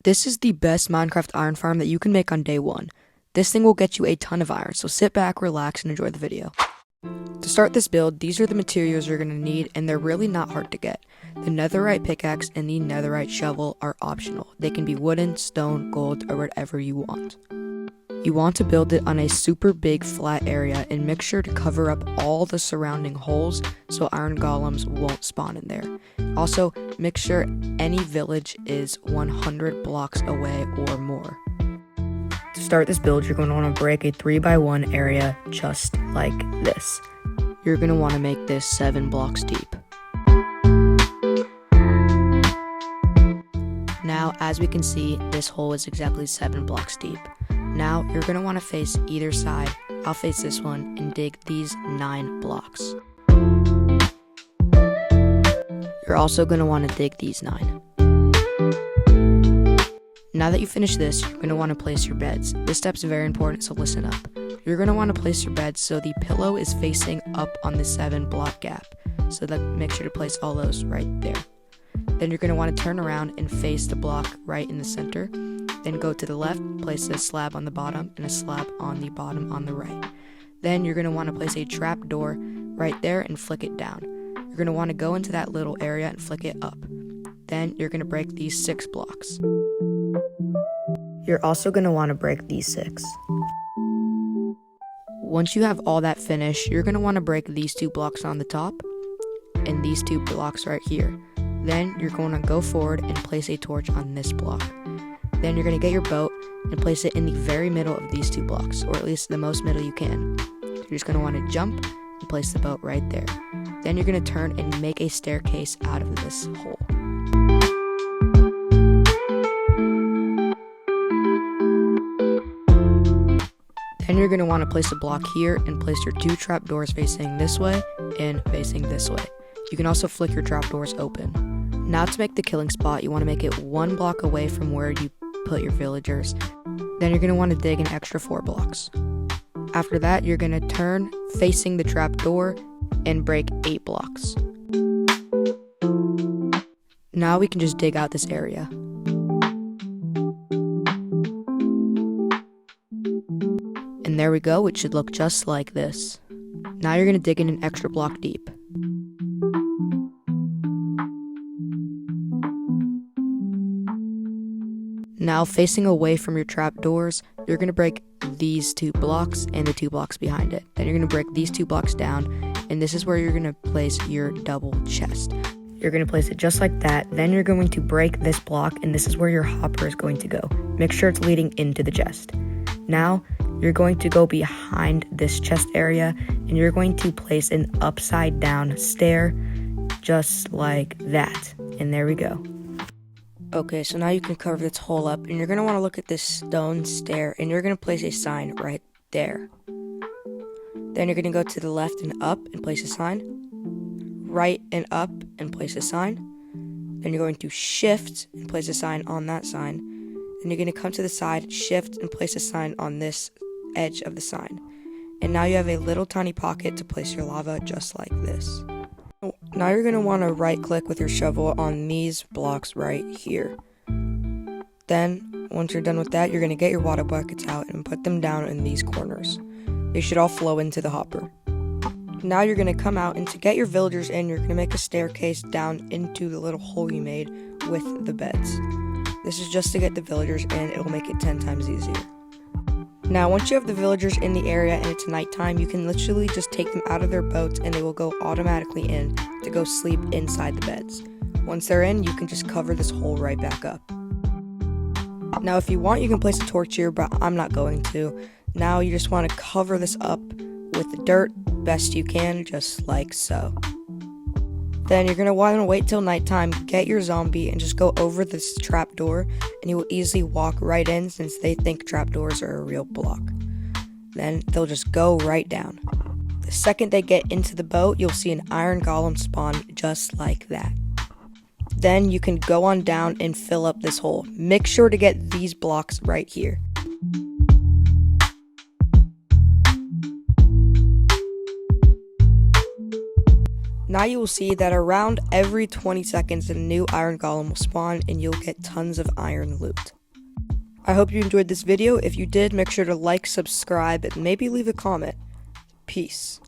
This is the best Minecraft iron farm that you can make on day one. This thing will get you a ton of iron, so sit back, relax, and enjoy the video. To start this build, these are the materials you're going to need, and they're really not hard to get. The netherite pickaxe and the netherite shovel are optional. They can be wooden, stone, gold, or whatever you want. You want to build it on a super big flat area and make sure to cover up all the surrounding holes so iron golems won't spawn in there. Also, make sure any village is 100 blocks away or more. To start this build, you're going to want to break a 3x1 area just like this. You're going to want to make this 7 blocks deep. Now, as we can see, this hole is exactly 7 blocks deep. Now, you're going to want to face either side. I'll face this one and dig these 9 blocks. You're also going to want to dig these 9. Now that you finish this, you're going to want to place your beds. This step's very important, so listen up. You're going to want to place your beds so the pillow is facing up on the 7 block gap. So that make sure to place all those right there. Then you're going to want to turn around and face the block right in the center. Then go to the left, place a slab on the bottom and a slab on the bottom on the right. Then you're going to want to place a trap door right there and flick it down. You're going to want to go into that little area and flick it up. Then you're going to break these 6 blocks. You're also going to want to break these 6. Once you have all that finished, you're going to want to break these 2 blocks on the top and these 2 blocks right here. Then you're going to go forward and place a torch on this block. Then you're going to get your boat and place it in the very middle of these 2 blocks, or at least the most middle you can. You're just going to want to jump and place the boat right there. Then you're going to turn and make a staircase out of this hole. Then you're going to want to place a block here and place your 2 trapdoors facing this way and facing this way. You can also flick your trapdoors open. Now to make the killing spot, you want to make it 1 block away from where you put your villagers. Then you're going to want to dig an extra 4 blocks. After that, you're going to turn facing the trapdoor and break 8 blocks. Now we can just dig out this area. And there we go, it should look just like this. Now you're going to dig in an extra block deep. Now, facing away from your trapdoors, you're going to break these 2 blocks and the 2 blocks behind it. Then you're going to break these 2 blocks down, and this is where you're going to place your double chest. You're going to place it just like that. Then you're going to break this block, and this is where your hopper is going to go. Make sure it's leading into the chest. Now, you're going to go behind this chest area, and you're going to place an upside down stair, just like that. And there we go. Okay, so now you can cover this hole up, and you're going to want to look at this stone stair, and you're going to place a sign right there. Then you're going to go to the left and up and place a sign. Right and up and place a sign. Then you're going to shift and place a sign on that sign. Then you're going to come to the side, shift, and place a sign on this edge of the sign. And now you have a little tiny pocket to place your lava just like this. Now you're going to want to right click with your shovel on these blocks right here. Then, once you're done with that, you're going to get your water buckets out and put them down in these corners. They should all flow into the hopper. Now you're going to come out, and to get your villagers in, you're going to make a staircase down into the little hole you made with the beds. This is just to get the villagers in. It'll make it 10 times easier. Now, once you have the villagers in the area and it's nighttime, you can literally just take them out of their boats and they will go automatically in to go sleep inside the beds. Once they're in, you can just cover this hole right back up. Now, if you want, you can place a torch here, but I'm not going to. Now, you just want to cover this up with dirt best you can, just like so. Then you're going to want to wait till nighttime, get your zombie, and just go over this trapdoor, and you will easily walk right in since they think trapdoors are a real block. Then they'll just go right down. The second they get into the boat, you'll see an iron golem spawn just like that. Then you can go on down and fill up this hole. Make sure to get these blocks right here. Now you will see that around every 20 seconds a new iron golem will spawn and you'll get tons of iron loot. I hope you enjoyed this video. If you did, make sure to like, subscribe, and maybe leave a comment. Peace.